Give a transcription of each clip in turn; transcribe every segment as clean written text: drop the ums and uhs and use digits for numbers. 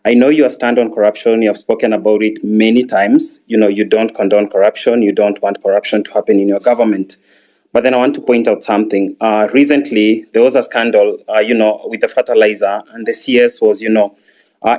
I know your stand on corruption. You have spoken about it many times. You don't condone corruption. You don't want corruption to happen in your government. But then I want to point out something. Recently, there was a scandal, with the fertilizer, and the CS was,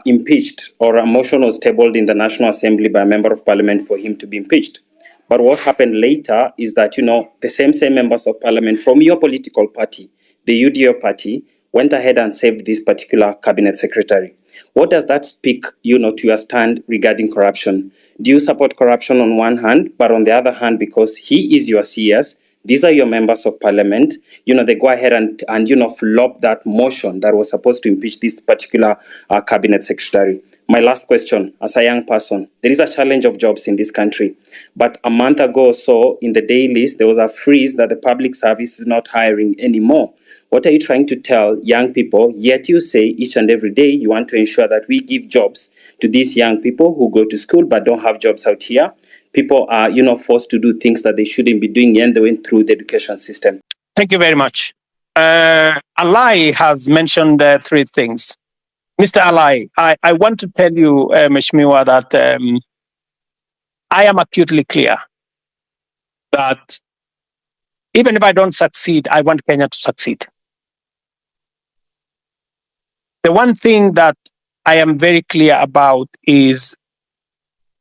impeached, or a motion was tabled in the National Assembly by a member of parliament for him to be impeached. But what happened later is that, the same members of parliament from your political party, the UDO party, went ahead and saved this particular cabinet secretary. What does that speak, to your stand regarding corruption? Do you support corruption on one hand, but on the other hand, because he is your CS, these are your members of parliament, they go ahead and flop that motion that was supposed to impeach this particular cabinet secretary? My last question, as a young person, there is a challenge of jobs in this country. But a month ago or so, in the dailies, there was a freeze that the public service is not hiring anymore. What are you trying to tell young people? Yet you say each and every day you want to ensure that we give jobs to these young people who go to school but don't have jobs out here. People are, forced to do things that they shouldn't be doing, and they went through the education system. Thank you very much. Alai has mentioned three things. Mr. Alai, I want to tell you, Mheshimiwa, that I am acutely clear that even if I don't succeed, I want Kenya to succeed. The one thing that I am very clear about is,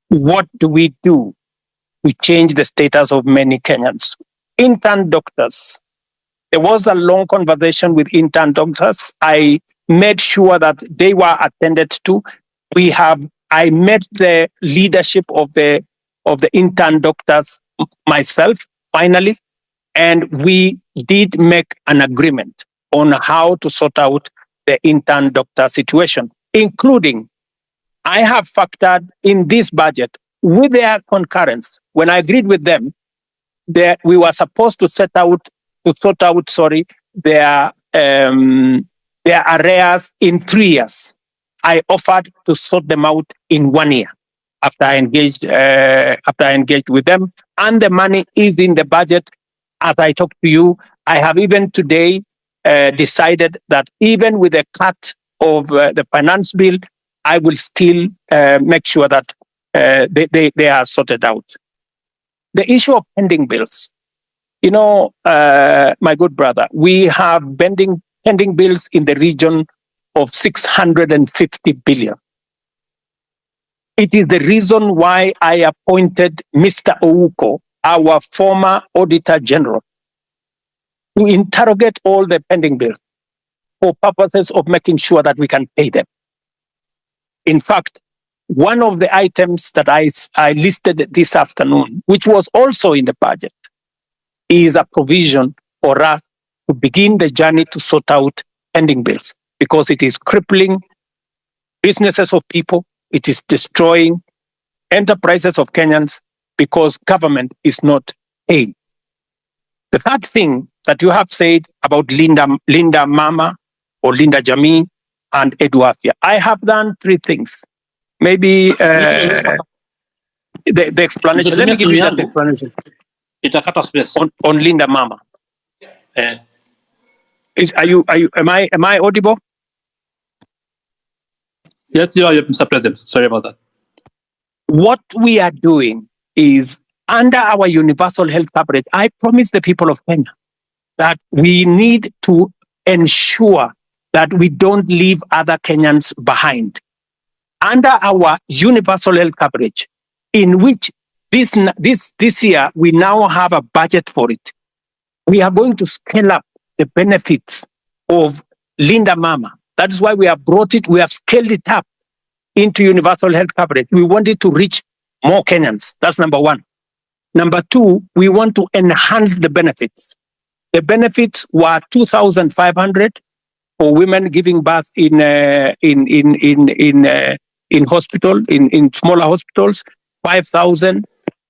what do we do to change the status of many Kenyans? Intern doctors. There was a long conversation with intern doctors. I made sure that they were attended to. I met the leadership of the intern doctors myself, finally, and we did make an agreement on how to sort out the intern doctor situation, including I have factored in this budget with their concurrence. When I agreed with them, that we were supposed to sort out their arrears in 3 years. I offered to sort them out in 1 year after I engaged with them, and the money is in the budget. As I talk to you, I have even today decided that even with a cut of the finance bill, I will still make sure that they are sorted out. The issue of pending bills. My good brother, we have pending bills in the region of 650 billion. It is the reason why I appointed Mr. Ouko, our former Auditor General, to interrogate all the pending bills for purposes of making sure that we can pay them. In fact, one of the items that I listed this afternoon, which was also in the budget, is a provision for us to begin the journey to sort out pending bills, because it is crippling businesses of people, it is destroying enterprises of Kenyans, because government is not paying. The third thing that you have said about Linda Mama or Linda Jamii and Edu Afya, I have done three things. Maybe the explanation. Let me give you the explanation. On Linda Mama. Am I audible? Yes, you are, Mr. President. Sorry about that. What we are doing is, under our universal health coverage, I promise the people of Kenya that we need to ensure that we don't leave other Kenyans behind. Under our universal health coverage, in which this year we now have a budget for it, we are going to scale up the benefits of Linda Mama. That is why we have brought it, we have scaled it up into universal health coverage. We want it to reach more Kenyans. That's number one. Number two, we want to enhance the benefits. The benefits were 2,500 for women giving birth in hospital, in smaller hospitals, 5,000,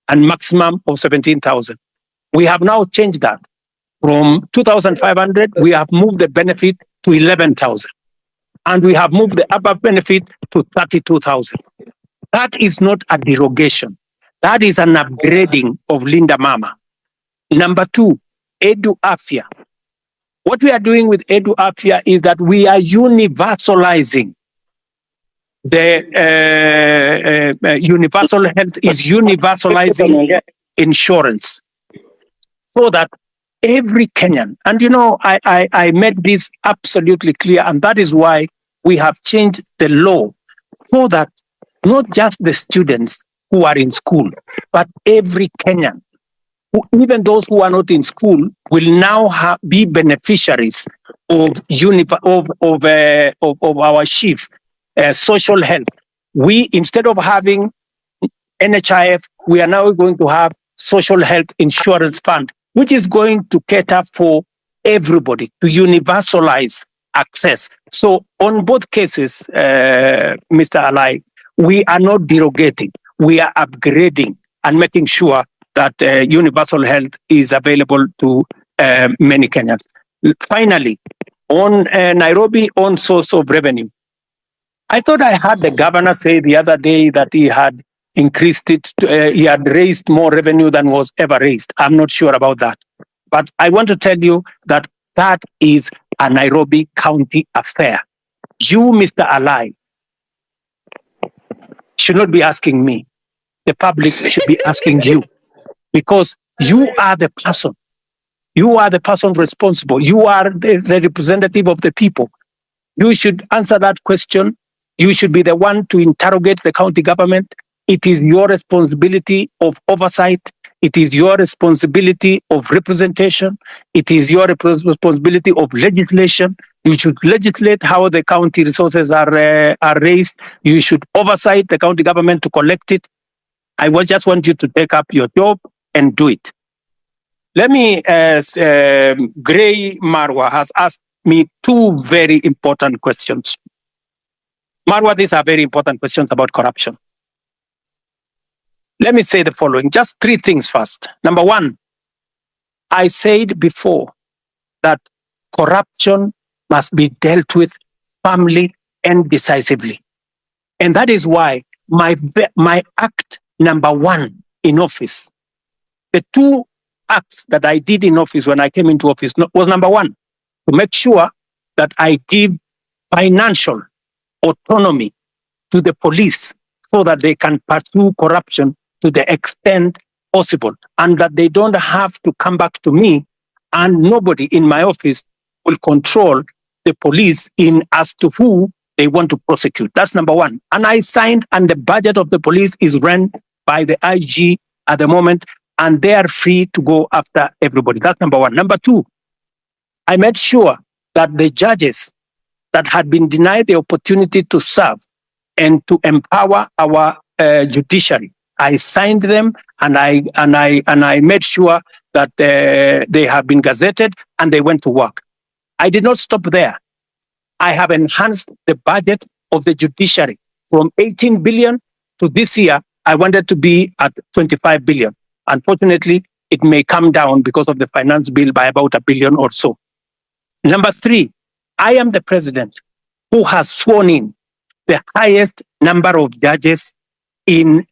and maximum of 17,000. We have now changed that. From 2,500, we have moved the benefit to 11,000. And we have moved the upper benefit to 32,000. That is not a derogation. That is an upgrading of Linda Mama. Number two, Edu Afya. What we are doing with Edu Afya is that we are universalizing The universal health is universalizing insurance so that every Kenyan, and I made this absolutely clear, and that is why we have changed the law so that not just the students who are in school, but every Kenyan, even those who are not in school, will now be beneficiaries of our chief social health. We, instead of having NHIF, we are now going to have social health insurance fund, which is going to cater for everybody, to universalize access. So on both cases, Mr. Alai, we are not derogating, we are upgrading and making sure that universal health is available to many Kenyans. Finally, on Nairobi, on source of revenue, I thought I heard the governor say the other day that he had increased it, he had raised more revenue than was ever raised. I'm not sure about that. But I want to tell you that that is a Nairobi County affair. You, Mr. Alai, should not be asking me. The public should be asking you, because you are the person. You are the person responsible. You are the representative of the people. You should answer that question. You should be the one to interrogate the county government. It is your responsibility of oversight. It is your responsibility of representation. It is your responsibility of legislation. You should legislate how the county resources are raised. You should oversight the county government to collect it. I just want you to take up your job and do it. Let me, Gray Marwa has asked me two very important questions. Marwa, these are very important questions about corruption. Let me say the following, just three things first. Number one, I said before that corruption must be dealt with firmly and decisively. And that is why my act number one in office, the two acts that I did in office when I came into office was number one, to make sure that I give financial autonomy to the police so that they can pursue corruption to the extent possible, and that they don't have to come back to me, and nobody in my office will control the police in as to who they want to prosecute. That's number one. And I signed, and the budget of the police is run by the IG at the moment, and they are free to go after everybody. That's number one. Number two, I made sure that the judges that had been denied the opportunity to serve and to empower our judiciary, I signed them, and I made sure that they have been gazetted and they went to work. I did not stop there. I have enhanced the budget of the judiciary from 18 billion to this year. I wanted to be at 25 billion. Unfortunately, it may come down because of the finance bill by about $1 billion or so. Number three, I am the president who has sworn in the highest number of judges in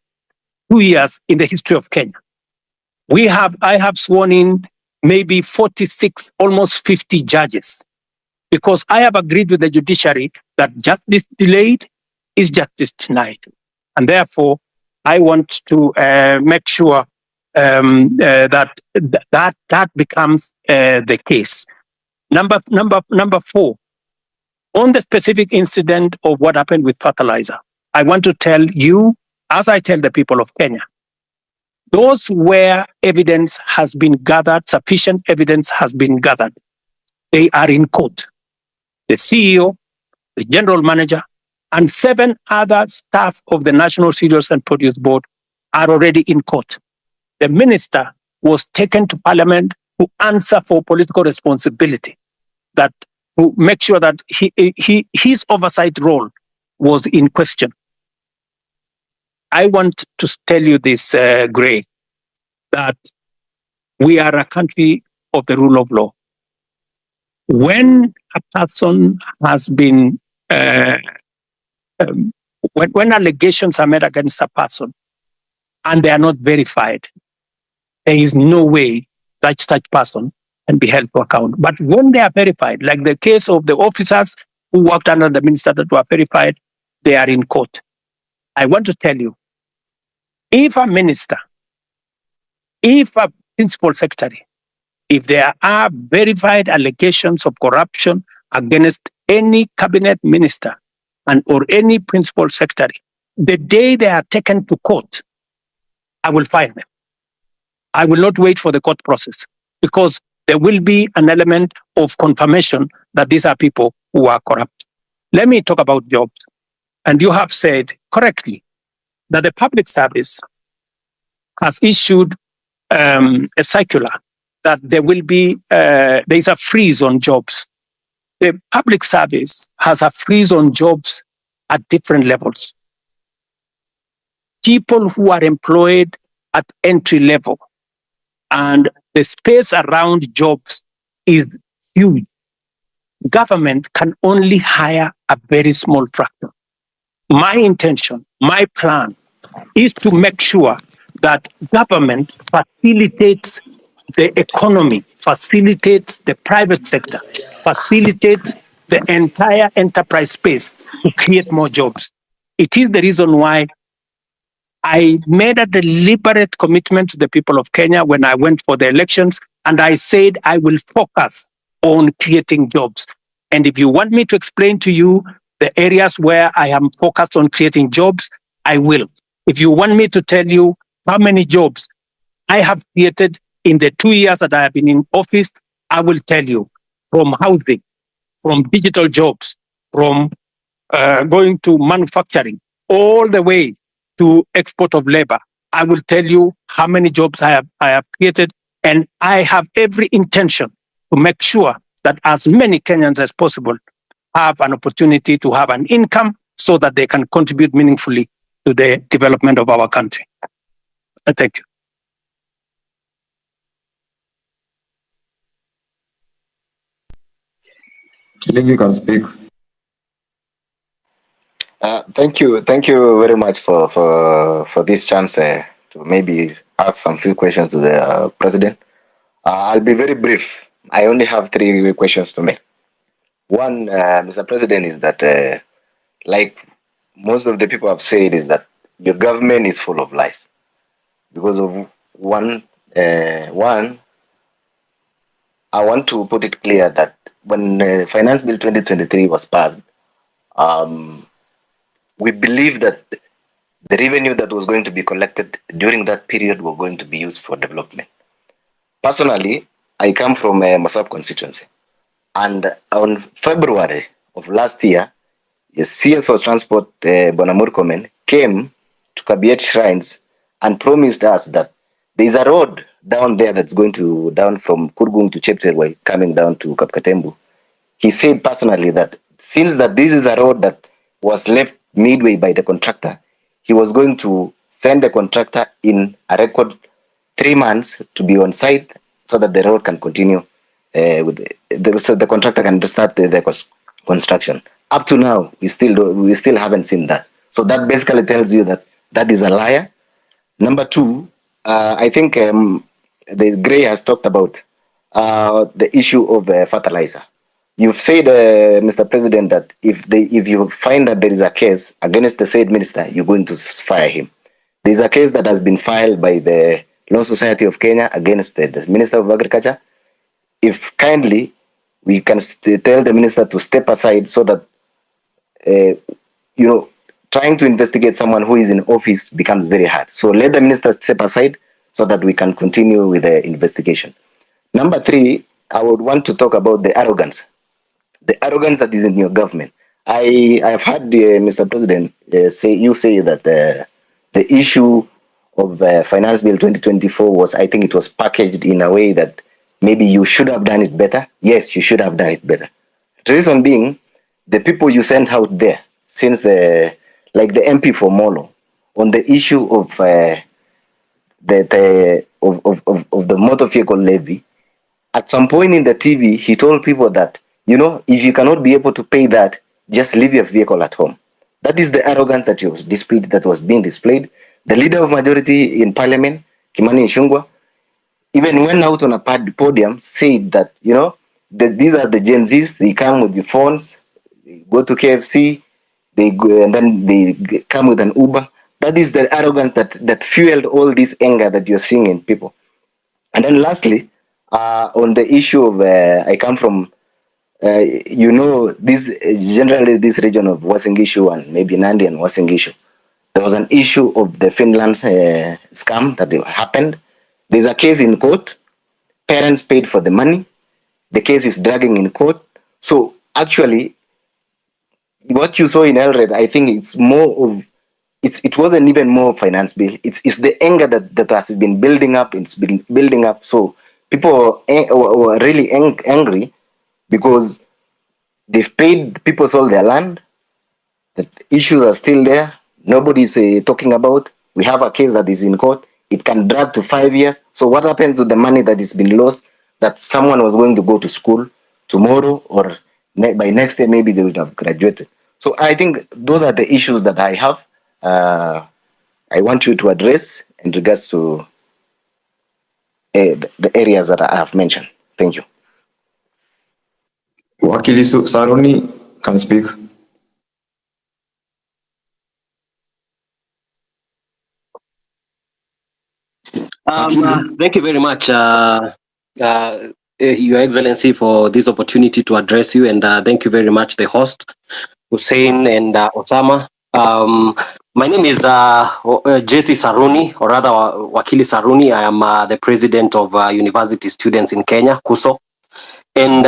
2 years in the history of Kenya. I have sworn in maybe 46, almost 50 judges, because I have agreed with the judiciary that justice delayed is justice denied. And therefore, I want to make sure that becomes the case. Number four, on the specific incident of what happened with fertilizer, I want to tell you, as I tell the people of Kenya, those where evidence has been gathered, sufficient evidence has been gathered, they are in court. The CEO, the general manager, and 7 other staff of the National Cereals and Produce Board are already in court. The minister was taken to parliament to answer for political responsibility, that to make sure that his oversight role was in question. I want to tell you this, Gray, that we are a country of the rule of law. When a person has been, when allegations are made against a person and they are not verified, there is no way that such person can be held to account. But when they are verified, like the case of the officers who worked under the minister that were verified, they are in court. I want to tell you, if a minister, if a principal secretary, if there are verified allegations of corruption against any cabinet minister and or any principal secretary, the day they are taken to court, I will fire them. I will not wait for the court process because there will be an element of confirmation that these are people who are corrupt. Let me talk about jobs. And you have said correctly that the public service has issued a circular that there will be, there is a freeze on jobs. The public service has a freeze on jobs at different levels. People who are employed at entry level and the space around jobs is huge. Government can only hire a very small fraction. My intention, my plan is to make sure that government facilitates the economy, facilitates the private sector, facilitates the entire enterprise space to create more jobs. It is the reason why I made a deliberate commitment to the people of Kenya when I went for the elections, and I said I will focus on creating jobs. And if you want me to explain to you the areas where I am focused on creating jobs, I will. If you want me to tell you how many jobs I have created in the 2 years that I have been in office, I will tell you, from housing, from digital jobs, from going to manufacturing, all the way to export of labor. I will tell you how many jobs I have created, and I have every intention to make sure that as many Kenyans as possible have an opportunity to have an income so that they can contribute meaningfully to the development of our country. Thank you. You can speak. Thank you very much for this chance to maybe ask some few questions to the president. I'll be very brief. I only have 3 questions to make. One, Mr. President, is that like most of the people have said, is that your government is full of lies because of one. I want to put it clear that when Finance Bill 2023 was passed, we believe that the revenue that was going to be collected during that period were going to be used for development. Personally, I come from a Masab constituency, and on February of last year, the CS for Transport, Bwana Murkomen, came to Kabiet Shrines and promised us that there is a road down there that's going to down from Kurgung to Chepterway, coming down to Kapkatembu. He said personally that since that this is a road that was left midway by the contractor, he was going to send the contractor in a record 3 months to be on site so that the road can continue so the contractor can start the construction. Up to now, we still haven't seen that. So that basically tells you that that is a liar. Number 2, I think the Gray has talked about the issue of fertilizer. You've said, Mr. President, that if you find that there is a case against the said minister, you're going to fire him. There is a case that has been filed by the Law Society of Kenya against the Minister of Agriculture. If kindly, we can tell the minister to step aside so that, trying to investigate someone who is in office becomes very hard. So let the minister step aside so that we can continue with the investigation. Number 3, I would want to talk about the arrogance. The arrogance that is in your government. I have heard Mr. President say that the issue of Finance Bill 2024 was, I think it was packaged in a way that maybe you should have done it better. Yes, you should have done it better. The reason being, the people you sent out there, since the MP for Molo, on the issue of the motor vehicle levy, at some point in the TV, he told people that, if you cannot be able to pay that, just leave your vehicle at home. That is the arrogance that was being displayed. The leader of majority in parliament, Kimani Ichung'wah, even went out on a podium, said that, these are the Gen Zs, they come with the phones, go to KFC, they go, and then they come with an Uber. That is the arrogance that fueled all this anger that you're seeing in people. And then lastly, on the issue of I come from, this generally this region of Uasin Gishu and maybe Nandi and Uasin Gishu. There was an issue of the Finland scam that happened. There's a case in court. Parents paid for the money. The case is dragging in court. So actually, what you saw in Elred, I think it's more of, it wasn't even more finance bill. It's the anger that has been building up. It's been building up. So people were really angry because they've paid, people sold their land. The issues are still there. Nobody's talking about. We have a case that is in court. It can drag to 5 years. So what happens with the money that has been lost, that someone was going to go to school tomorrow or by next year, maybe they would have graduated. So I think those are the issues that I have. I want you to address in regards to the areas that I have mentioned. Thank you. Wakili Saruni can speak. Thank you very much, Your Excellency, for this opportunity to address you, and thank you very much, the host, Hussein and Osama. My name is Jesse Saruni, or rather Wakili Saruni. I am the president of University Students in Kenya, KUSO. And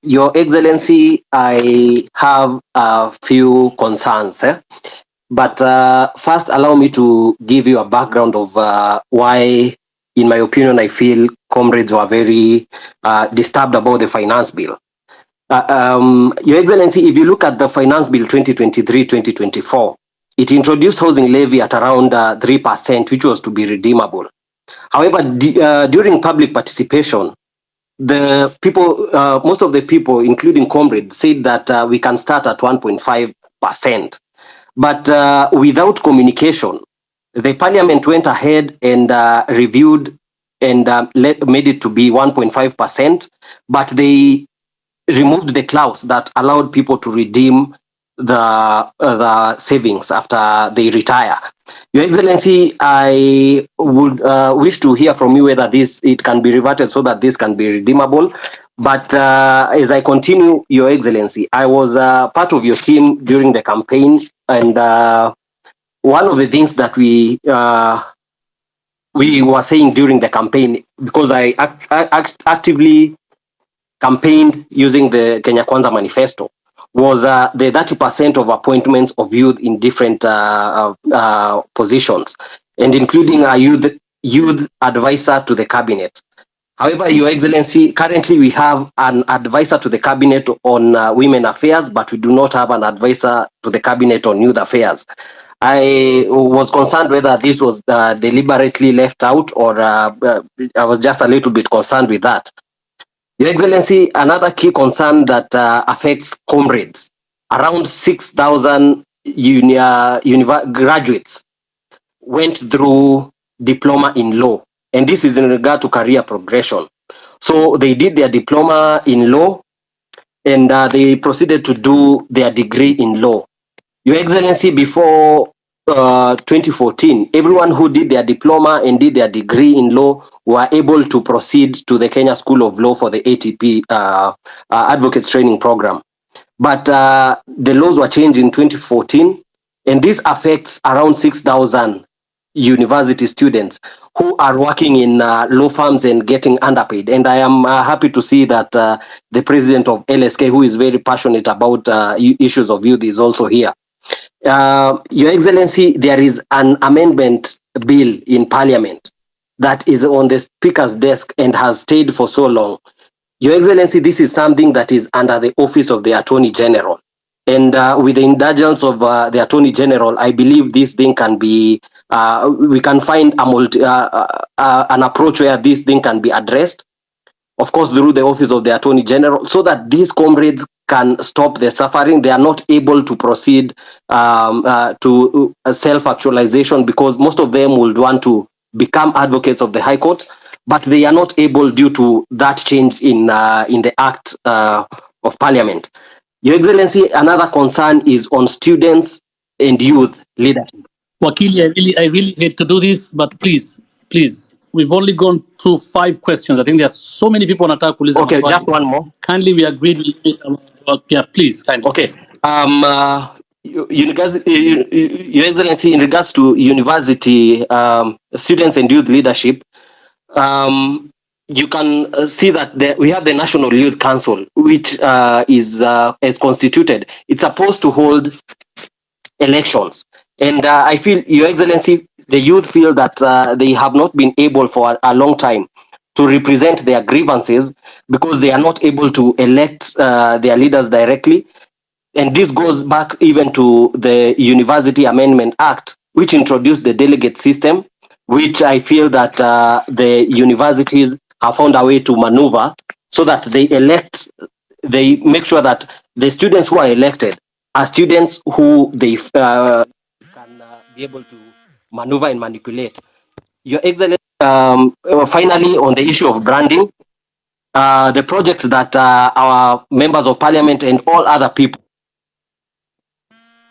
Your Excellency, I have a few concerns. But first, allow me to give you a background of why, in my opinion, I feel comrades were very disturbed about the finance bill. Your Excellency, if you look at the finance bill 2023-2024, it introduced housing levy at around 3%, which was to be redeemable. However, during public participation, the people, most of the people, including comrades, said that we can start at 1.5%. But without communication, the parliament went ahead and reviewed and made it to be 1.5%, but they removed the clause that allowed people to redeem the savings after they retire. Your Excellency, I would wish to hear from you whether it can be reverted so that this can be redeemable. But as I continue, Your Excellency, I was part of your team during the campaign, and one of the things that we were saying during the campaign, because I actively campaigned using the Kenya Kwanza manifesto, was the 30% of appointments of youth in different positions, and including a youth advisor to the cabinet. However, Your Excellency, currently we have an advisor to the cabinet on women affairs, but we do not have an advisor to the cabinet on youth affairs. I was concerned whether this was deliberately left out, or I was just a little bit concerned with that. Your Excellency, another key concern that affects comrades, around 6,000 graduates went through diploma in law. And this is in regard to career progression. So they did their diploma in law, and they proceeded to do their degree in law. Your Excellency, before 2014, everyone who did their diploma and did their degree in law were able to proceed to the Kenya School of Law for the ATP Advocates Training Program. But the laws were changed in 2014, and this affects around 6,000 university students who are working in law firms and getting underpaid. And I am happy to see that the president of LSK, who is very passionate about issues of youth, is also here. Your Excellency, there is an amendment bill in Parliament that is on the Speaker's desk and has stayed for so long. Your Excellency, this is something that is under the office of the Attorney General. And with the indulgence of the Attorney General, I believe this thing can be, we can find an approach where this thing can be addressed, of course, through the office of the Attorney General, so that these comrades can stop the suffering. They are not able to proceed to self-actualization, because most of them would want to become advocates of the High Court, but they are not able due to that change in the Act of Parliament. Your Excellency, another concern is on students and youth leadership. Wakili, I really hate to do this, but please, we've only gone through 5 questions. I think there are so many people on attack. Okay, just one more. Kindly, we agreed. Yeah, please, kindly. Okay. Your Excellency, in regards to university students and youth leadership, you can see that we have the National Youth Council, which is constituted. It's supposed to hold elections. And I feel, Your Excellency, the youth feel that they have not been able for a long time to represent their grievances because they are not able to elect their leaders directly. And this goes back even to the University Amendment Act, which introduced the delegate system, which I feel that the universities have found a way to maneuver so that they make sure that the students who are elected are students who they can be able to maneuver and manipulate. Your Excellency, finally, on the issue of branding, the projects that our members of parliament and all other people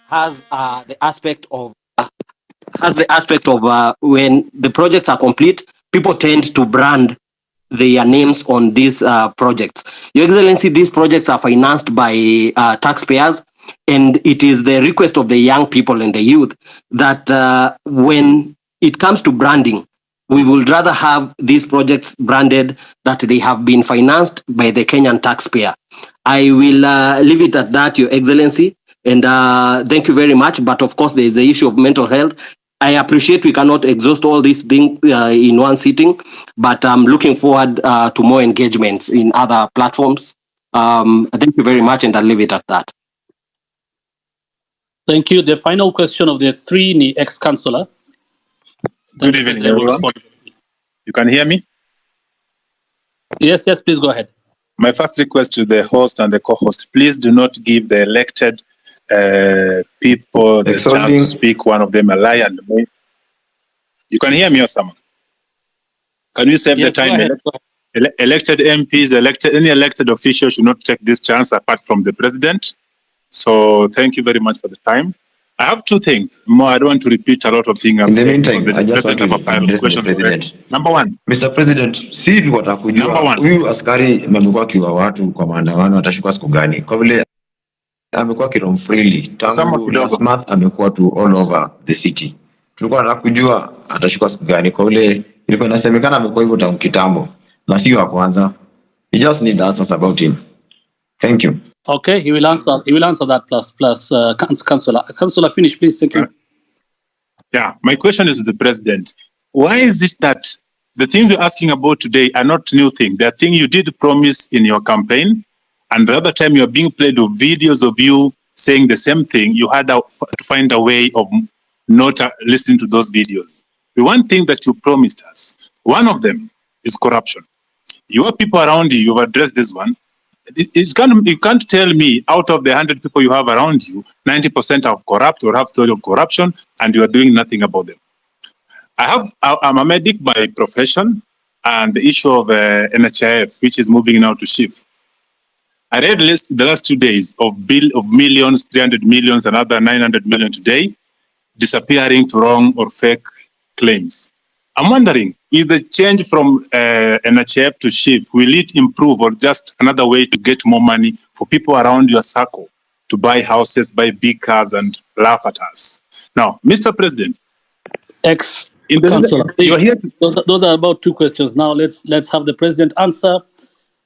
has the aspect of when the projects are complete, people tend to brand their names on these projects. Your Excellency, these projects are financed by taxpayers, and it is the request of the young people and the youth that when it comes to branding, we would rather have these projects branded that they have been financed by the Kenyan taxpayer. I will leave it at that, Your Excellency, and thank you very much. But of course, there is the issue of mental health. I appreciate we cannot exhaust all these things in one sitting, but I'm looking forward to more engagements in other platforms. Thank you very much, and I'll leave it at that. Thank you. The final question of the 3 ex-councillor. Good evening, everyone. You can hear me? Yes, please go ahead. My first request to the host and the co-host, please do not give the elected people the chance to speak, one of them a lie and me. You can hear me, Osama? Can you save the time? Elected MPs, any elected official should not take this chance apart from the president. So thank you very much for the time. I have 2 things. More, I don't want to repeat a lot of things. In the meantime, I just want to address the president. Number 1. Mr. President, si watakujua huyu askari amekuwa kiwa watu kwa maandamano atashuka siku gani? Kwa vile amekuwa kirom freely tangu last month, amekuwa tu all over the city. Tulikuwa nataka kujua atashuka siku gani, kwa vile ilikuwa inasemekana amekuwa hivyo tangu kitambo na sio wa kwanza. You just need answers about him. Thank you. Okay, he will answer that plus Councillor. Councillor, finish, please. Thank you. Yeah, my question is to the president. Why is it that the things you're asking about today are not new things? They are things you did promise in your campaign, and the other time you're being played with videos of you saying the same thing. You had to find a way of not listening to those videos. The one thing that you promised us, one of them is corruption. Your people around you, you've addressed this one. You can't tell me out of the 100 people you have around you, 90% are corrupt or have story of corruption, and you are doing nothing about them. I'm a medic by profession, and the issue of NHIF, which is moving now to SHIF. I read the last 2 days of millions, 300 millions, another 900 million today, disappearing to wrong or fake claims. I'm wondering, with the change from NHIF to SHIF, will it improve or just another way to get more money for people around your circle to buy houses, buy big cars, and laugh at us? Now, Mr. President, Councillor, you're here. Those are about 2 questions. Now let's have the president answer.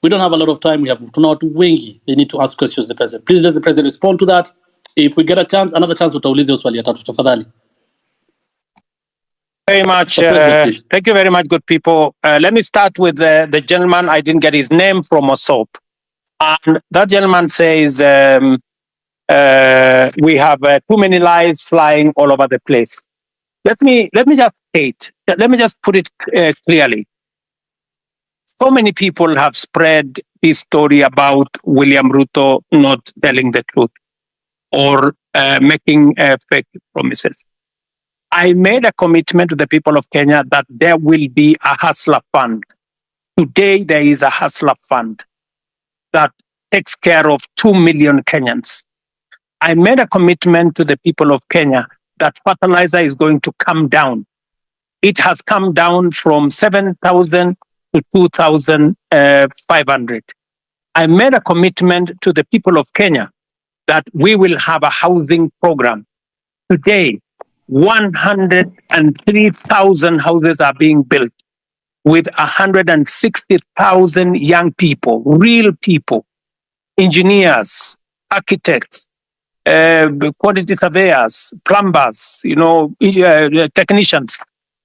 We don't have a lot of time. We have Tunawatu wengi. They need to ask questions to the president. Please let the president respond to that. If we get another chance, utauliza swali ya tatu tafadhali. Very much. Thank you very much, good people. Let me start with the gentleman. I didn't get his name, from Osop. And that gentleman says we have too many lies flying all over the place. Let me just put it clearly. So many people have spread this story about William Ruto not telling the truth or making fake promises. I made a commitment to the people of Kenya that there will be a hustler fund. Today, there is a hustler fund that takes care of 2 million Kenyans. I made a commitment to the people of Kenya that fertilizer is going to come down. It has come down from 7,000 to 2,500. I made a commitment to the people of Kenya that we will have a housing program. Today, 103,000 houses are being built with 160,000 young people, real people, engineers, architects, quantity surveyors, plumbers, technicians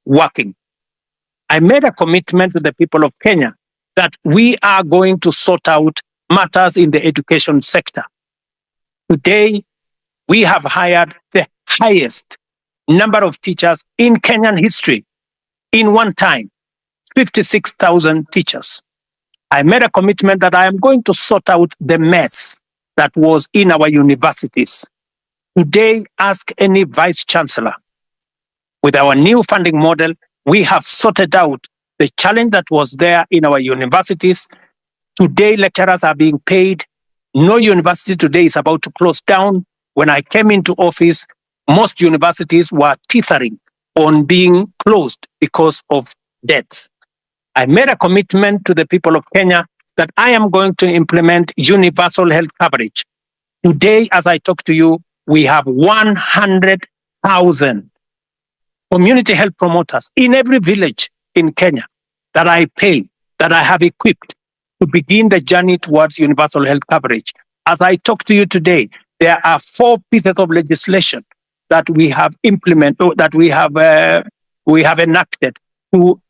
working. I made a commitment to the people of Kenya that we are going to sort out matters in the education sector. Today, we have hired the highest number of teachers in Kenyan history in one time, 56,000 teachers. I made a commitment that I am going to sort out the mess that was in our universities. Today, ask any vice chancellor. With our new funding model, we have sorted out the challenge that was there in our universities. Today, lecturers are being paid. No university today is about to close down. When I came into office, most universities were teetering on being closed because of debts. I made a commitment to the people of Kenya that I am going to implement universal health coverage. Today, as I talk to you, we have 100,000 community health promoters in every village in Kenya that I pay, that I have equipped to begin the journey towards universal health coverage. As I talk to you today, there are 4 pieces of legislation that we have implemented, that we have enacted to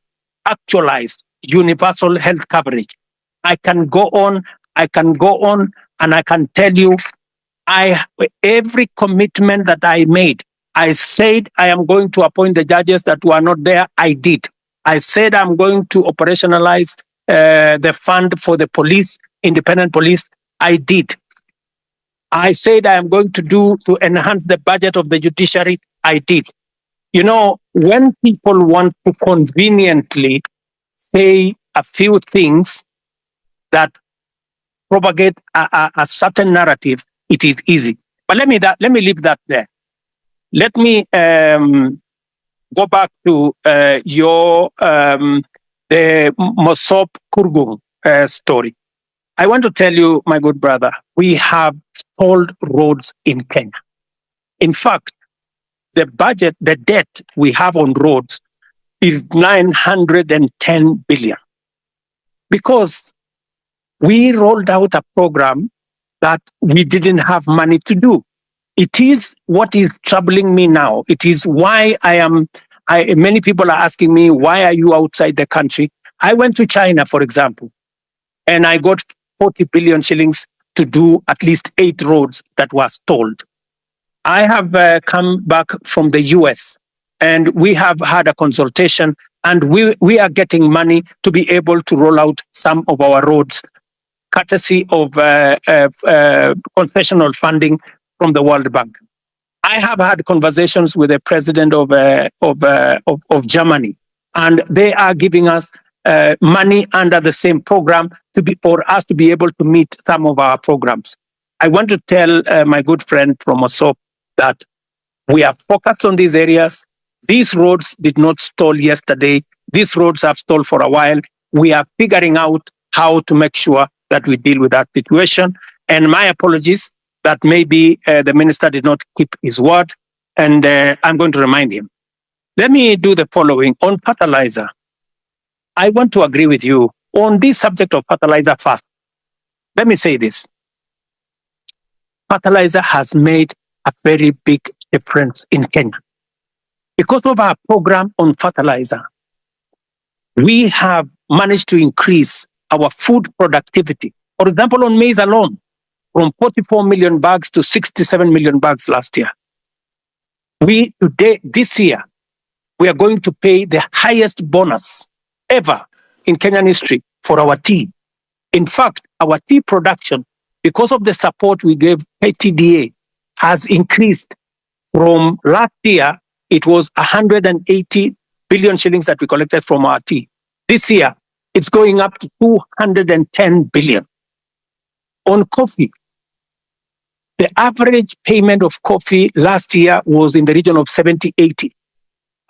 actualize universal health coverage. I can go on, and I can tell you, every commitment that I made, I said I am going to appoint the judges that were not there. I did. I said I'm going to operationalize the fund for the police, independent police. I did. I said I am going to enhance the budget of the judiciary. I did. You know, when people want to conveniently say a few things that propagate a certain narrative, it is easy. But let me leave that there. Let me go back to the Mosop Kurgung story. I want to tell you, my good brother, we have stalled roads in Kenya. In fact, the debt we have on roads is 910 billion. Because we rolled out a program that we didn't have money to do. It is what is troubling me now. It is why many people are asking me, why are you outside the country? I went to China, for example, and I got 40 billion shillings to do at least 8 roads that were stalled. I have come back from the US, and we have had a consultation, and we are getting money to be able to roll out some of our roads, courtesy of concessional funding from the World Bank. I have had conversations with the president of Germany, and they are giving us money under the same program for us to be able to meet some of our programs. I want to tell my good friend from Mosop that we are focused on these areas. These roads did not stall yesterday. These roads have stalled for a while. We are figuring out how to make sure that we deal with that situation. And my apologies that maybe the minister did not keep his word, and I'm going to remind him. Let me do the following. On fertilizer, I want to agree with you on this subject of fertilizer first. Let me say this. Fertilizer has made a very big difference in Kenya. Because of our program on fertilizer, we have managed to increase our food productivity. For example, on maize alone, from 44 million bags to 67 million bags last year. This year, we are going to pay the highest bonus ever in Kenyan history for our tea. In fact, our tea production, because of the support we gave KTDA, has increased from last year. It was 180 billion shillings that we collected from our tea. This year, it's going up to 210 billion. On coffee, the average payment of coffee last year was in the region of 70, 80.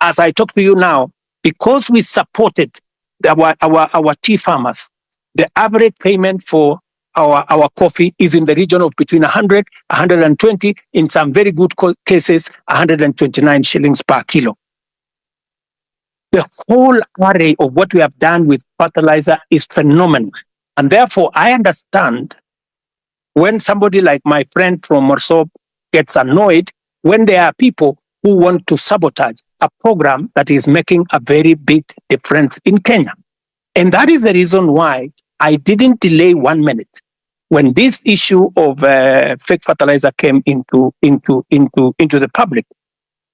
As I talk to you now, because we supported our tea farmers, the average payment for our coffee is in the region of between 100, 120, in some very good cases, 129 shillings per kilo. The whole array of what we have done with fertilizer is phenomenal. And therefore, I understand when somebody like my friend from Morsop gets annoyed when there are people who want to sabotage a program that is making a very big difference in Kenya. And that is the reason why I didn't delay 1 minute. When this issue of fake fertilizer came into the public,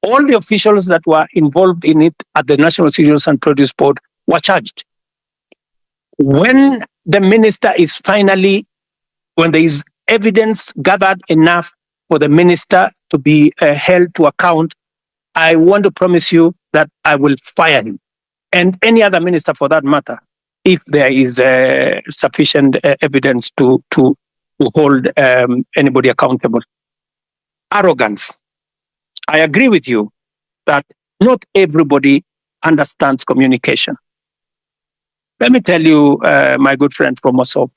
all the officials that were involved in it at the National Cereals and Produce Board were charged. When the minister is finally, when there is evidence gathered enough for the minister to be held to account, I want to promise you that I will fire him and any other minister for that matter, if there is sufficient evidence to hold anybody accountable. Arrogance. I agree with you that not everybody understands communication. Let me tell you, my good friend from Mosop,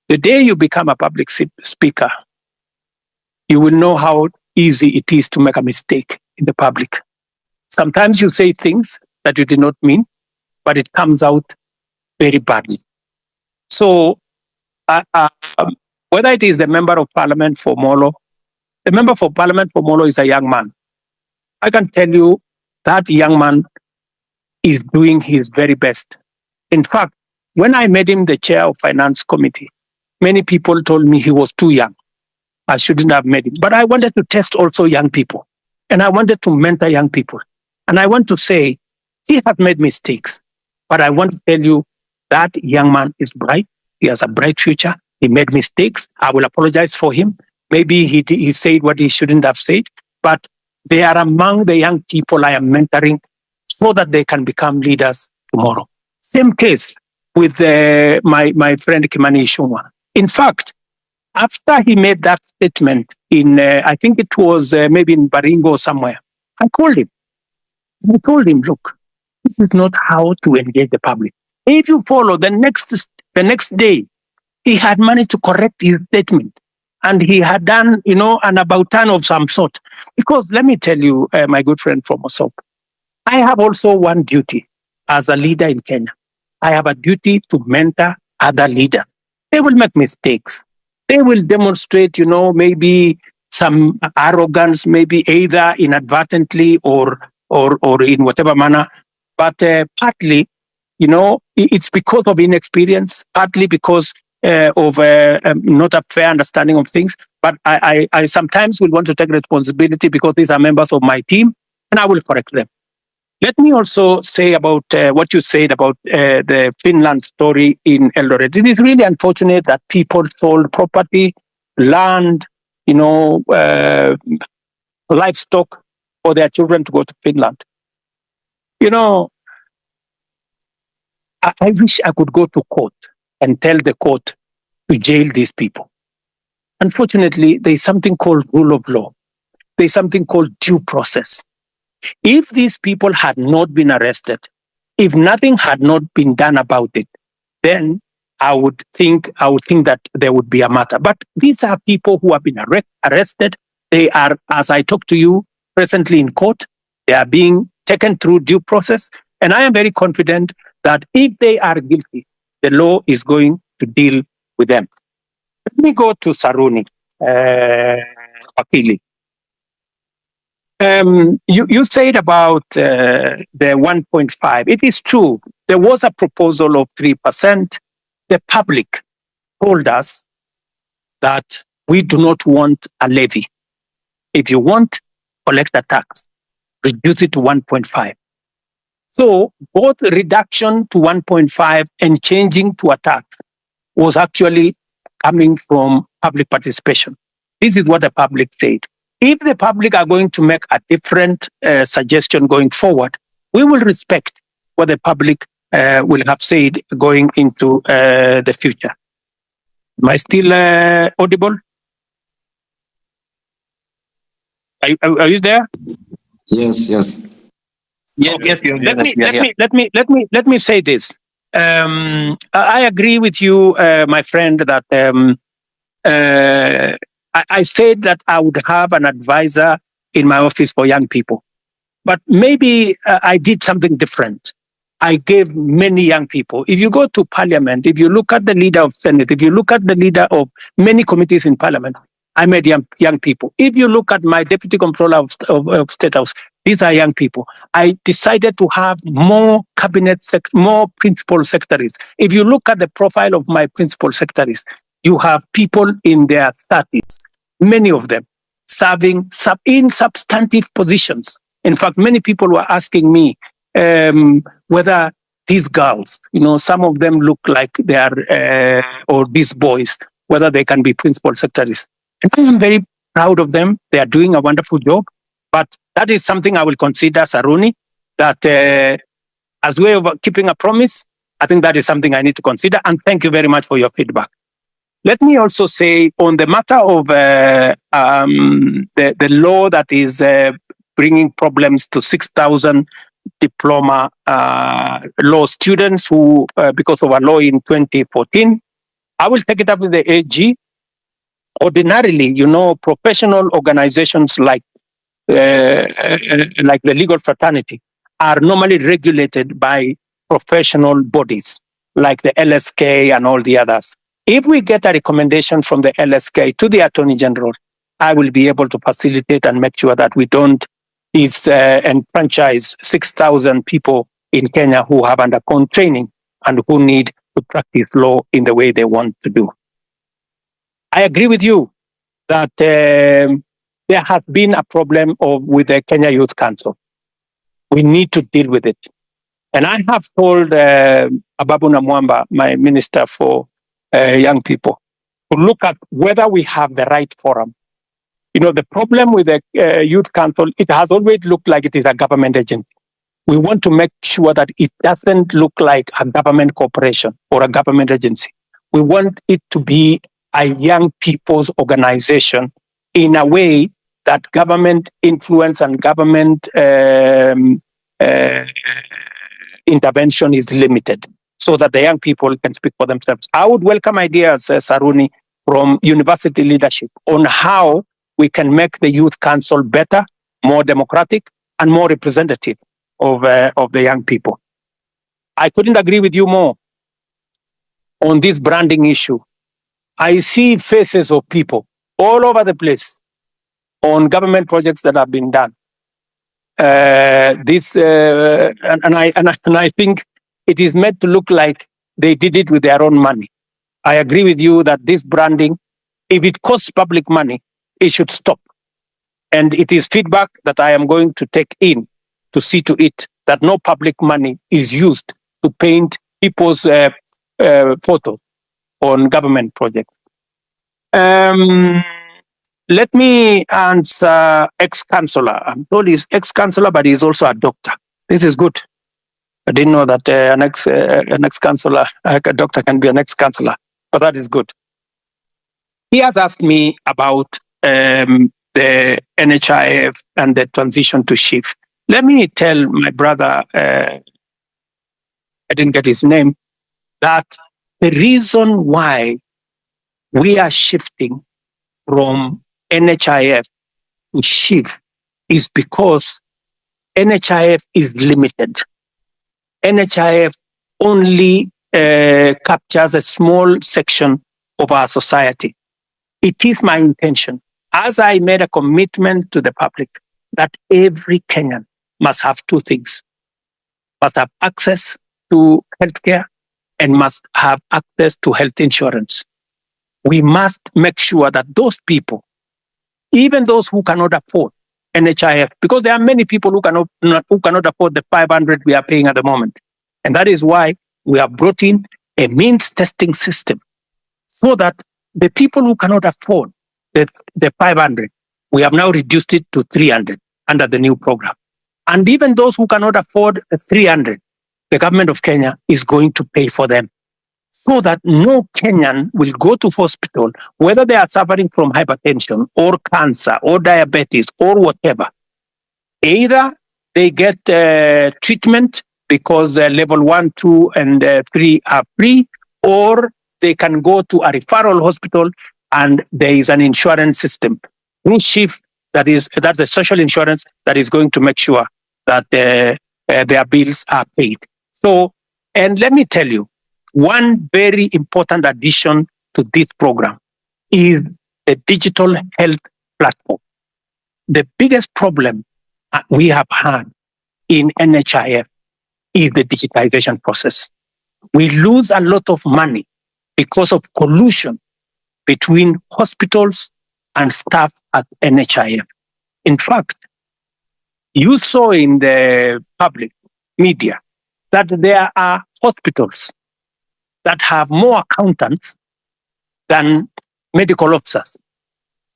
the day you become a public speaker, you will know how easy it is to make a mistake in the public. Sometimes you say things that you did not mean, but it comes out very badly. So whether it is the member of parliament for Molo, the member for parliament for Molo is a young man. I can tell you that young man is doing his very best. In fact, when I made him the chair of finance committee, many people told me he was too young. I shouldn't have made him. But I wanted to test also young people. And I wanted to mentor young people. And I want to say, he has made mistakes. But I want to tell you that young man is bright. He has a bright future. He made mistakes. I will apologize for him. Maybe he said what he shouldn't have said. But they are among the young people I am mentoring so that they can become leaders tomorrow. Same case with my friend Kimani Ichung'wah. In fact, after he made that statement in, I think it was maybe in Baringo or somewhere, I called him. I told him, look, this is not how to engage the public. If you follow the next day, he had managed to correct his statement. And he had done, an about turn of some sort. Because let me tell you, my good friend from Mosop, I have also one duty as a leader in Kenya. I have a duty to mentor other leaders. They will make mistakes. They will demonstrate, maybe some arrogance, maybe either inadvertently or in whatever manner. But partly, it's because of inexperience, partly because of not a fair understanding of things. But I sometimes will want to take responsibility because these are members of my team, and I will correct them. Let me also say about what you said about the Finland story in Eldoret. It is really unfortunate that people sold property, land, livestock for their children to go to Finland. I wish I could go to court and tell the court to jail these people. Unfortunately, there is something called rule of law. There is something called due process. If these people had not been arrested, if nothing had not been done about it, then I would think that there would be a matter. But these are people who have been arrested. They are, as I talk to you, presently in court. They are being taken through due process. And I am very confident that if they are guilty, the law is going to deal with them. Let me go to Saruni, Akili. You said about the 1.5. It is true. There was a proposal of 3%. The public told us that we do not want a levy. If you want, collect a tax, reduce it to 1.5. So both reduction to 1.5 and changing to a tax was actually coming from public participation. This is what the public said. If the public are going to make a different suggestion going forward, we will respect what the public will have said going into the future. Am I still audible? Are you there? Yes, yes. Yes, Okay. yes, you're Let me here. let me say this. I agree with you, my friend, that I said that I would have an advisor in my office for young people, but maybe I did something different. I gave many young people. If you go to parliament, if you look at the leader of Senate, if you look at the leader of many committees in parliament, I made young people. If you look at my deputy comptroller of State House, these are young people. I decided to have more more principal secretaries. If you look at the profile of my principal secretaries, you have people in their 30s, many of them serving in substantive positions. In fact, many people were asking me whether these girls, some of them look like they are, or these boys, whether they can be principal secretaries. And I am very proud of them. They are doing a wonderful job. But that is something I will consider, Saruni, that as way of keeping a promise, I think that is something I need to consider. And thank you very much for your feedback. Let me also say on the matter of the law that is bringing problems to 6,000 diploma law students who, because of a law in 2014, I will take it up with the AG. Ordinarily, professional organizations like the legal fraternity are normally regulated by professional bodies like the LSK and all the others. If we get a recommendation from the LSK to the Attorney General, I will be able to facilitate and make sure that we don't enfranchise 6,000 people in Kenya who have undergone training and who need to practice law in the way they want to do. I agree with you that there has been a problem with the Kenya Youth Council. We need to deal with it. And I have told Ababu Namwamba, my minister for young people, to look at whether we have the right forum. The problem with the Youth Council, it has always looked like it is a government agency. We want to make sure that it doesn't look like a government corporation or a government agency. We want it to be a young people's organization in a way that government influence and government intervention is limited, so that the young people can speak for themselves. I would welcome ideas, Saruni, from university leadership on how we can make the Youth Council better, more democratic, and more representative of the young people. I couldn't agree with you more on this branding issue. I see faces of people all over the place on government projects that have been done. And I think it is meant to look like they did it with their own money. I agree with you that this branding, if it costs public money, it should stop. And it is feedback that I am going to take in to see to it that no public money is used to paint people's photos on government projects. Let me answer ex-councillor. I'm told he's ex-councillor, but he's also a doctor. This is good. I didn't know that an ex-councillor, a doctor can be an ex-councillor, but that is good. He has asked me about the NHIF and the transition to SHIF. Let me tell my brother, I didn't get his name, that the reason why we are shifting from NHIF to SHIF is because NHIF is limited. NHIF only captures a small section of our society. It is my intention, as I made a commitment to the public, that every Kenyan must have two things: must have access to healthcare and must have access to health insurance. We must make sure that those people, even those who cannot afford NHIF, because there are many people who cannot afford the 500 we are paying at the moment. And that is why we have brought in a means testing system, so that the people who cannot afford the 500, we have now reduced it to 300 under the new program. And even those who cannot afford the 300, the government of Kenya is going to pay for them. so that no Kenyan will go to hospital, whether they are suffering from hypertension or cancer or diabetes or whatever. Either they get treatment because level 1, 2, and 3 are free, or they can go to a referral hospital and there is an insurance system. Through SHIF, that's the social insurance that is going to make sure that their bills are paid. So, and let me tell you, one very important addition to this program is the digital health platform. The biggest problem we have had in NHIF is the digitization process. We lose a lot of money because of collusion between hospitals and staff at NHIF. In fact, you saw in the public media that there are hospitals that have more accountants than medical officers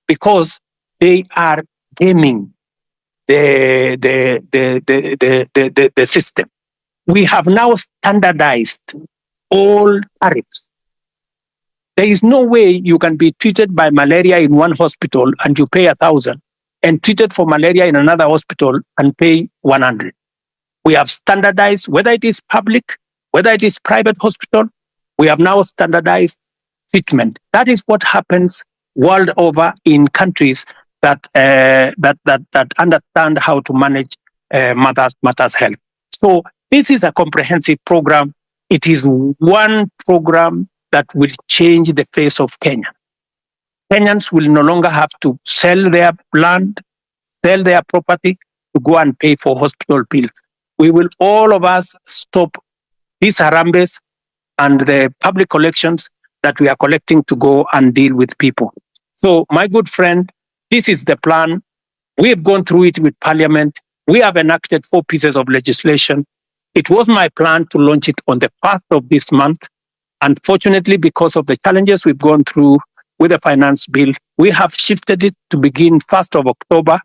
because they are gaming the system. We have now standardized all tariffs. There is no way you can be treated by malaria in one hospital and you pay 1,000, and treated for malaria in another hospital and pay 100. We have standardized, whether it is public, whether it is private hospital, we have now standardized treatment. That is what happens world over in countries that understand how to manage matters health. So this is a comprehensive program. It is one program that will change the face of Kenya. Kenyans will no longer have to sell their land, sell their property to go and pay for hospital bills. We will, all of us, stop these harambes and the public collections that we are collecting to go and deal with people. So, my good friend, this is the plan. We have gone through it with Parliament. We have enacted 4 pieces of legislation. It was my plan to launch it on the 1st of this month. Unfortunately, because of the challenges we've gone through with the finance bill, we have shifted it to begin 1st of October,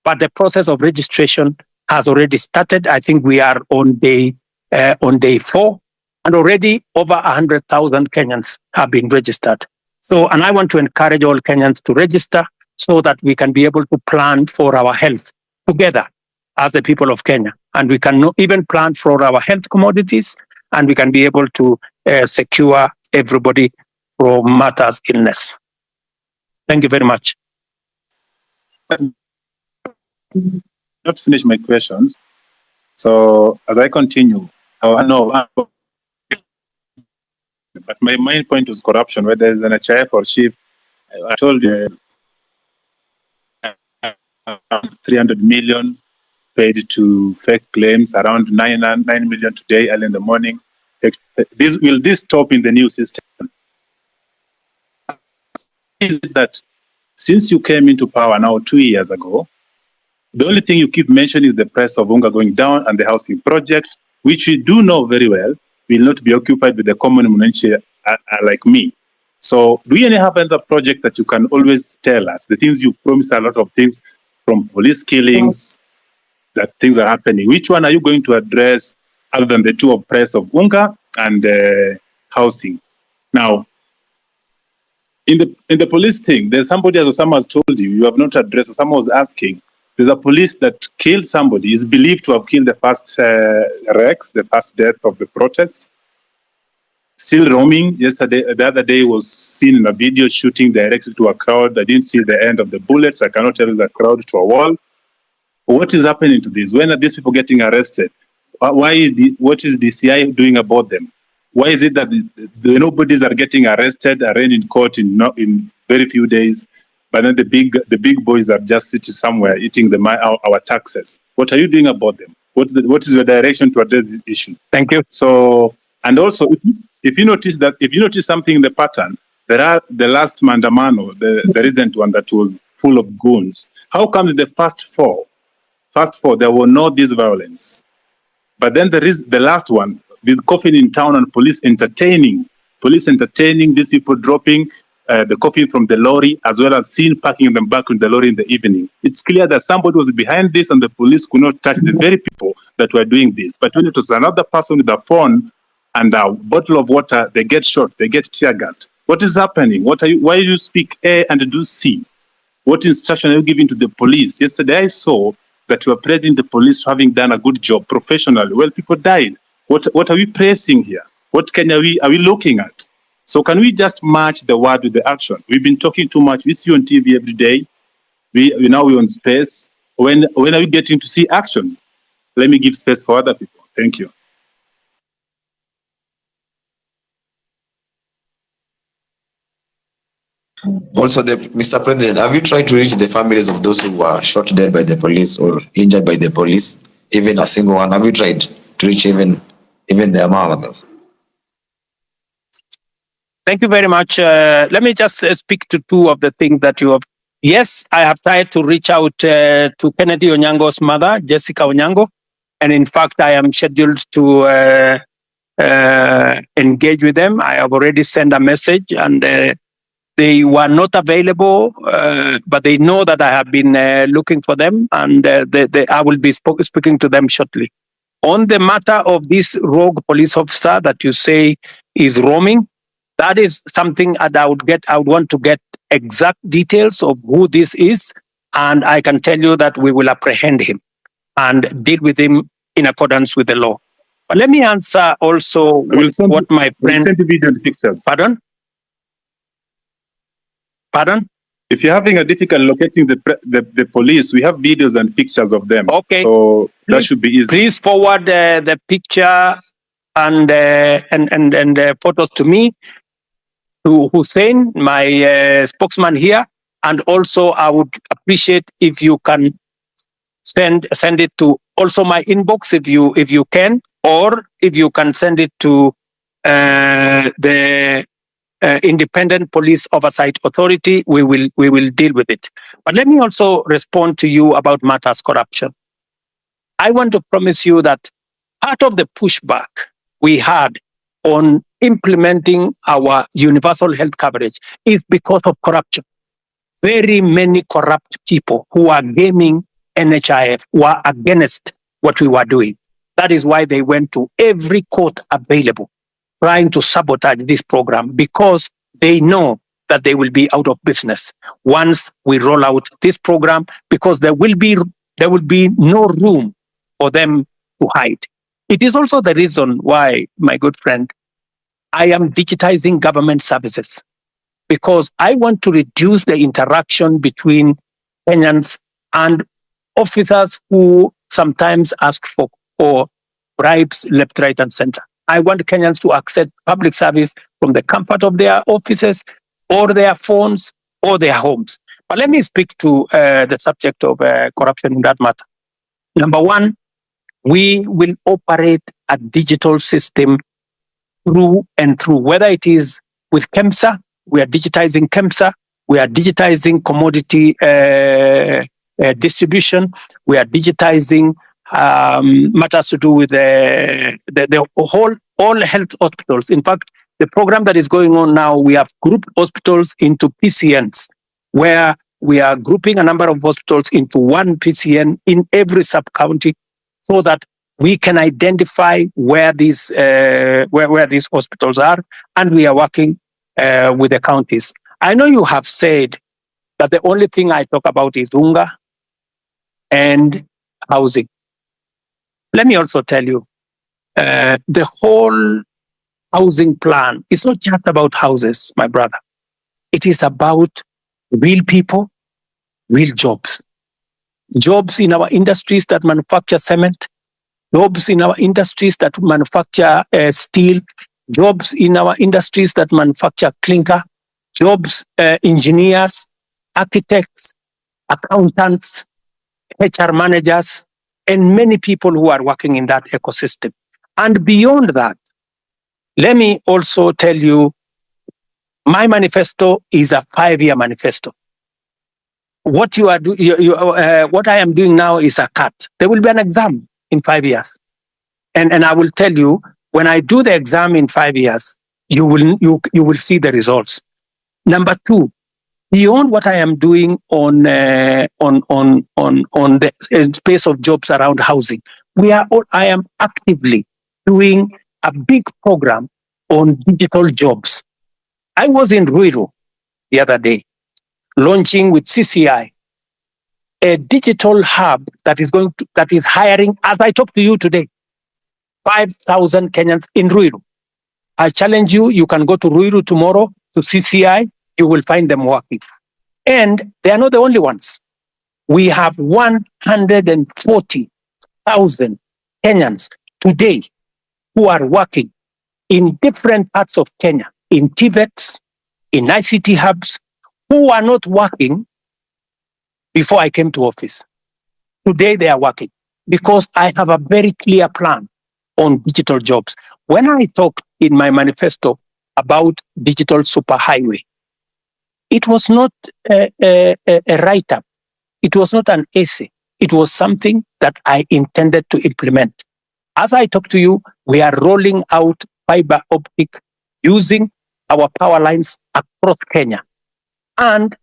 but the process of registration has already started. I think we are on day 4. And already over 100,000 Kenyans have been registered. So, and I want to encourage all Kenyans to register so that we can be able to plan for our health together as the people of Kenya. And we can even plan for our health commodities, and we can be able to secure everybody from matters illness. Thank you very much. Not finish my questions. So as I continue, but my main point was corruption, whether it's an HIF or SHIF. I told you 300 million paid to fake claims, around 9 million today, early in the morning. Will this stop in the new system? Is that since you came into power now 2 years ago, the only thing you keep mentioning is the price of Unga going down and the housing project, which we do know very well will not be occupied with the common Mwananchi like me. So do you have another project that you can always tell us? The things you promise, a lot of things, from police killings, that things are happening. Which one are you going to address other than the 2 of price of Unga and housing? Now, in the police thing, there's somebody, as someone has told you, you have not addressed, someone was asking, there's a police that killed somebody, is believed to have killed the first Rex, the first death of the protests. Still roaming. Yesterday, the other day, was seen in a video shooting directly to a crowd. I didn't see the end of the bullets. I cannot tell the crowd to a wall. What is happening to this? When are these people getting arrested? What is DCI doing about them? Why is it that the nobodies are getting arrested, arraigned in court in very few days, but then the big boys are just sitting somewhere eating our taxes? What are you doing about them? What is your direction to address this issue? Thank you. So, and also, if you notice something in the pattern, there are the last Mandamano, the recent one that was full of goons. How come the first four, there were no this violence, but then there is the last one with coffin in town and police entertaining these people dropping the coffin from the lorry, as well as seen packing them back in the lorry in the evening. It's clear that somebody was behind this, and the police could not touch the very people that were doing this. But when it was another person with a phone and a bottle of water, they get shot, they get tear gassed. What is happening? Why do you speak A and do C? What instruction are you giving to the police? Yesterday I saw that you are praising the police for having done a good job professionally. Well, people died. What are we praising here? What Kenya are we looking at? So can we just match the word with the action? We've been talking too much. We see you on TV every day. We're on space. When are we getting to see action? Let me give space for other people. Thank you. Also, Mr. President, have you tried to reach the families of those who were shot dead by the police or injured by the police? Even a single one? Have you tried to reach even their mothers? Thank you very much. Let me just speak to two of the things that you have. Yes, I have tried to reach out to Kennedy Onyango's mother, Jessica Onyango. And in fact, I am scheduled to engage with them. I have already sent a message, and they were not available, but they know that I have been looking for them, and I will be speaking to them shortly. On the matter of this rogue police officer that you say is roaming, that is something that I would want to get exact details of who this is, and I can tell you that we will apprehend him and deal with him in accordance with the law. But let me answer also what my friend... Send the video and pictures. Pardon? If you're having a difficult locating the police, we have videos and pictures of them. Okay. So that should be easy. Please forward the picture and photos to me, to Hussein, my spokesman here, and also I would appreciate if you can send it to also my inbox if you can, or if you can send it to the Independent Police Oversight Authority. We will deal with it. But let me also respond to you about matters corruption. I want to promise you that part of the pushback we had on implementing our universal health coverage is because of corruption. Very many corrupt people who are gaming NHIF were against what we were doing. That is why they went to every court available, trying to sabotage this program, because they know that they will be out of business once we roll out this program, because there will be no room for them to hide. It is also the reason why, my good friend, I am digitizing government services, because I want to reduce the interaction between Kenyans and officers who sometimes ask for bribes left, right, and center. I want Kenyans to access public service from the comfort of their offices or their phones or their homes. But let me speak to the subject of corruption in that matter. Number one, we will operate a digital system through and through, whether it is with KEMSA, we are digitizing KEMSA, we are digitizing commodity distribution, we are digitizing matters to do with all health hospitals. In fact, the program that is going on now, we have grouped hospitals into PCNs, where we are grouping a number of hospitals into one PCN in every sub-county, so that we can identify where these hospitals are, and we are working with the counties. I know you have said that the only thing I talk about is unga and housing. Let me also tell you, the whole housing plan is not just about houses, my brother. It is about real people, real jobs. Jobs in our industries that manufacture cement, jobs in our industries that manufacture steel, jobs in our industries that manufacture clinker, jobs, engineers, architects, accountants, HR managers, and many people who are working in that ecosystem. And beyond that, let me also tell you, my manifesto is a 5-year manifesto. What what I am doing now is a cut. There will be an exam in 5 years. And I will tell you, when I do the exam in 5 years, you will see the results. Number two, beyond what I am doing on the space of jobs around housing, I am actively doing a big program on digital jobs. I was in Ruiru the other day, launching with CCI a digital hub that is hiring, as I talk to you today, 5,000 Kenyans in Ruiru. I challenge you, you can go to Ruiru tomorrow to CCI, you will find them working. And they are not the only ones. We have 140,000 Kenyans today who are working in different parts of Kenya, in TVETs, in ICT hubs, who are not working before I came to office. Today they are working because I have a very clear plan on digital jobs. When I talked in my manifesto about digital superhighway, it was not a write-up. It was not an essay. It was something that I intended to implement. As I talk to you, we are rolling out fiber optic using our power lines across Kenya. And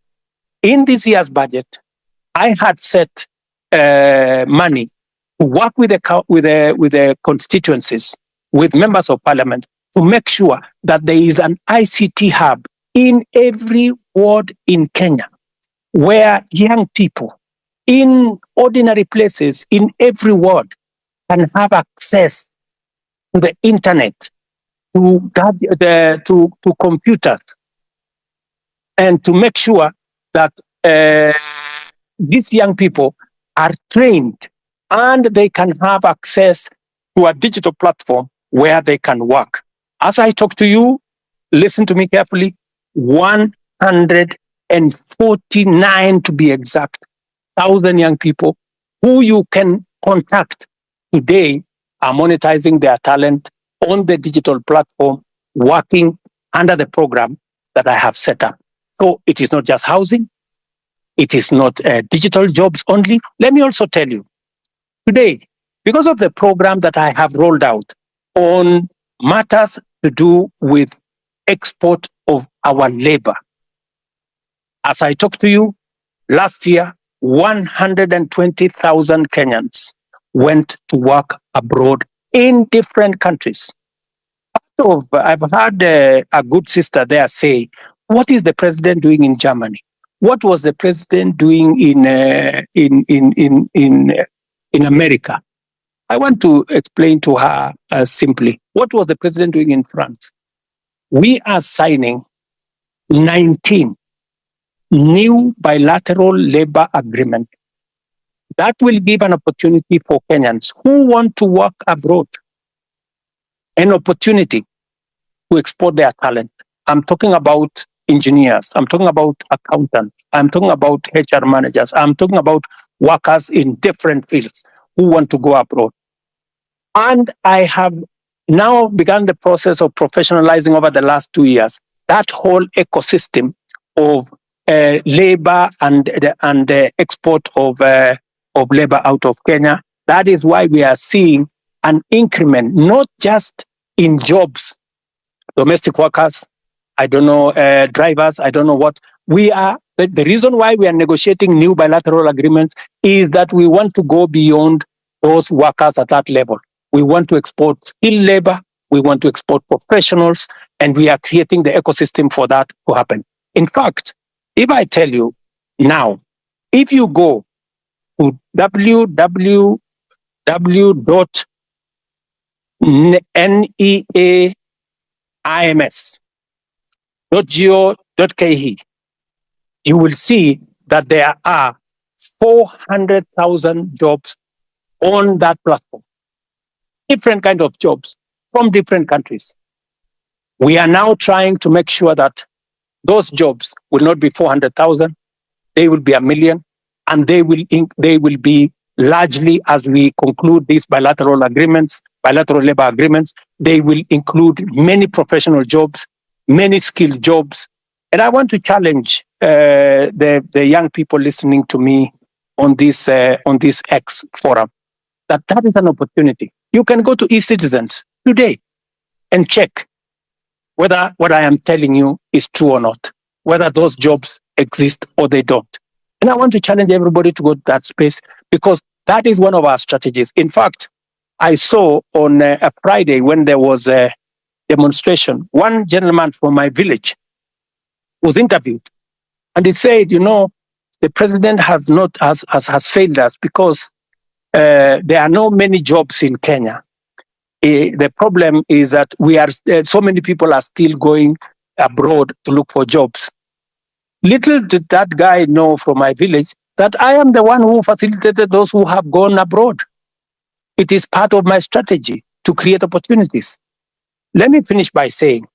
in this year's budget, I had set money to work with the constituencies, with members of parliament, to make sure that there is an ICT hub in every ward in Kenya, where young people in ordinary places in every ward can have access to the internet, to computers, and to make sure that these young people are trained and they can have access to a digital platform where they can work. As I talk to you, listen to me carefully, 149 to be exact, 1,000 young people who you can contact today are monetizing their talent on the digital platform, working under the program that I have set up. So it is not just housing. It is not digital jobs only. Let me also tell you, today, because of the program that I have rolled out on matters to do with export of our labor, as I talk to you, last year, 120,000 Kenyans went to work abroad in different countries. I've had a good sister there say, what is the president doing in Germany? What was the president doing in America? I want to explain to her simply, what was the president doing in France? We are signing 19 new bilateral labor agreements that will give an opportunity for Kenyans who want to work abroad, an opportunity to export their talent. I'm talking about engineers. I'm talking about accountants. I'm talking about HR managers. I'm talking about workers in different fields who want to go abroad. And I have now begun the process of professionalizing over the last 2 years that whole ecosystem of labor and the export of labor out of Kenya. That is why we are seeing an increment, not just in jobs, domestic workers, I don't know, drivers, I don't know what. The reason why we are negotiating new bilateral agreements is that we want to go beyond those workers at that level. We want to export skilled labor, we want to export professionals, and we are creating the ecosystem for that to happen. In fact, if I tell you now, if you go to www.neaims.go.ke, you will see that there are 400,000 jobs on that platform. Different kind of jobs from different countries. We are now trying to make sure that those jobs will not be 400,000, they will be 1 million, and they will be largely, as we conclude these bilateral agreements, bilateral labor agreements, they will include many professional jobs, many skilled jobs. And I want to challenge the young people listening to me on this X forum, that is an opportunity. You can go to eCitizens today and check whether what I am telling you is true or not, whether those jobs exist or they don't. And I want to challenge everybody to go to that space, because that is one of our strategies. In fact, I saw on a Friday when there was a demonstration, one gentleman from my village was interviewed, and he said, the president has failed us because there are not many jobs in Kenya. The problem is that so many people are still going abroad to look for jobs. Little did that guy know from my village that I am the one who facilitated those who have gone abroad. It is part of my strategy to create opportunities. Let me finish by saying,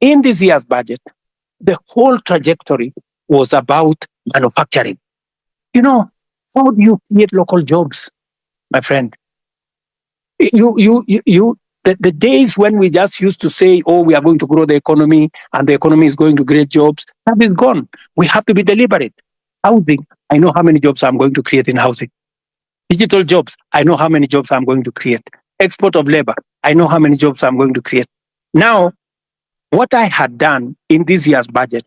in this year's budget, the whole trajectory was about manufacturing. How do you create local jobs, my friend? The days when we just used to say, we are going to grow the economy and the economy is going to create jobs, that is gone. We have to be deliberate. Housing, I know how many jobs I'm going to create in housing. Digital jobs, I know how many jobs I'm going to create. Export of labor, I know how many jobs I'm going to create. Now, what I had done in this year's budget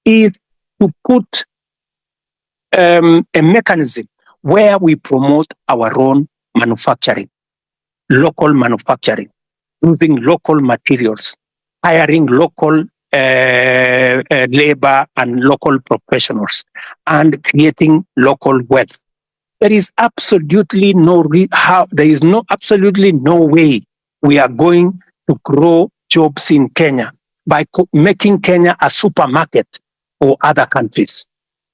is to put a mechanism where we promote our own manufacturing, local manufacturing, using local materials, hiring local labor and local professionals, and creating local wealth. There is absolutely absolutely no way we are going to grow jobs in Kenya by making Kenya a supermarket for other countries,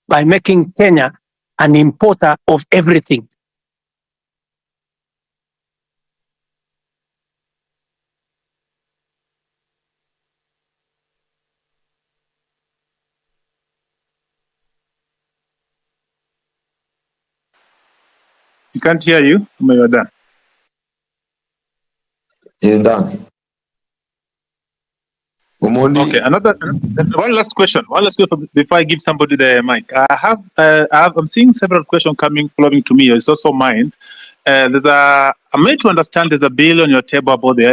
by making Kenya an importer of everything. You can't hear you. You're done. He's done. Okay, one last question. One last question before I give somebody the mic. I'm seeing several questions flowing to me. It's also mine. I'm made to understand there's a bill on your table about the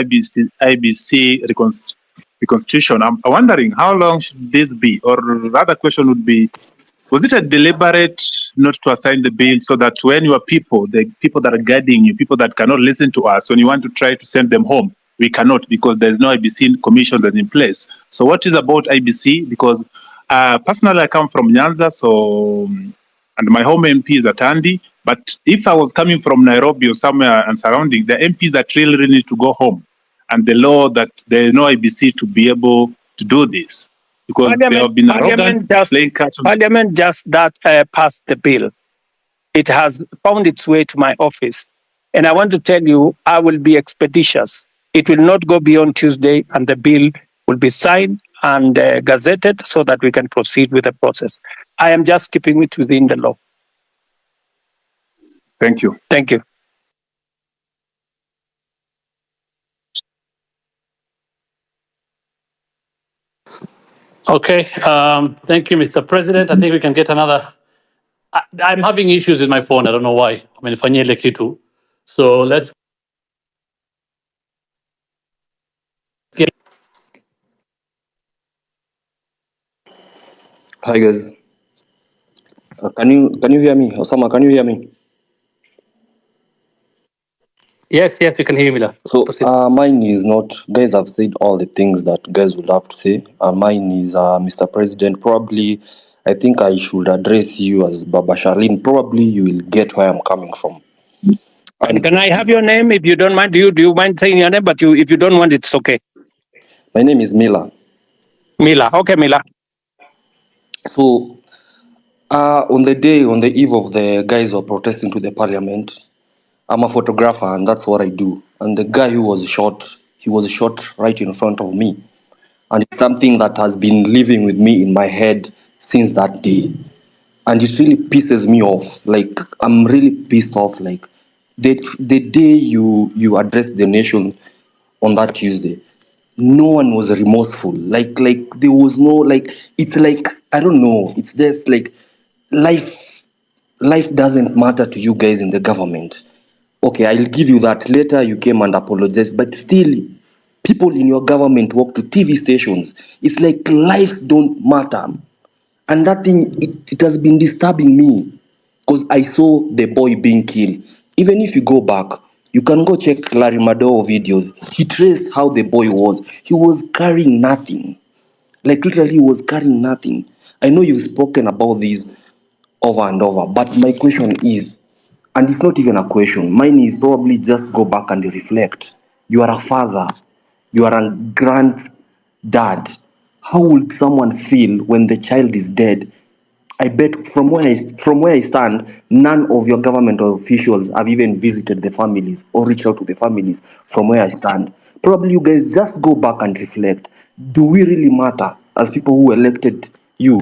IBC reconstitution. I'm wondering how long should this be? Or rather question would be, was it a deliberate not to assign the bill so that when your people, the people that are guiding you, people that cannot listen to us, when you want to try to send them home, we cannot because there's no IBC commission that's in place. So what is about IBC? Because personally, I come from Nyanza, and my home MP is at Andi. But if I was coming from Nairobi or somewhere and surrounding, the MPs that really need to go home, and the law that there is no IBC to be able to do this. Because they have been arrogant, Parliament just passed the bill. It has found its way to my office. And I want to tell you, I will be expeditious. It will not go beyond Tuesday, and the bill will be signed and gazetted so that we can proceed with the process. I am just keeping it within the law. Thank you. Thank you. Okay, thank you, Mr. President. I think we can get another. I'm having issues with my phone. I don't know why. So let's get. Hi guys. Can you hear me? Osama, can you hear me? Yes, we can hear you, Mila. So mine is not, guys have said all the things that guys would have to say. Mine is, Mr. President, probably, I think I should address you as Baba Sharlin. Probably you will get where I'm coming from. And can I have your name if you don't mind? Do you mind saying your name? But if you don't want, it's okay. My name is Mila. Mila. Okay, Mila. So on the eve of the guys who are protesting to the parliament, I'm a photographer and that's what I do. And the guy who was shot, he was shot right in front of me. And it's something that has been living with me in my head since that day. And it really pisses me off. Like, I'm really pissed off. Like, the day you addressed the nation on that Tuesday, no one was remorseful. Like there was no, like, it's like, I don't know. It's just like, life doesn't matter to you guys in the government. Okay, I'll give you that. Later you came and apologized, but still, people in your government walk to TV stations. It's like life don't matter. And that thing, it has been disturbing me because I saw the boy being killed. Even if you go back, You can go check Larry Madowo videos. He traced how the boy was. He was carrying nothing. Like literally, he was carrying nothing. I know you've spoken about this over and over, but my question is, and it's not even a question, mine is probably just go back and reflect. You are a father, you are a granddad. How would someone feel when the child is dead? I bet from where I stand, none of your government officials have even visited the families or reached out to the families from where I stand. Probably you guys just go back and reflect. Do we really matter as people who elected you?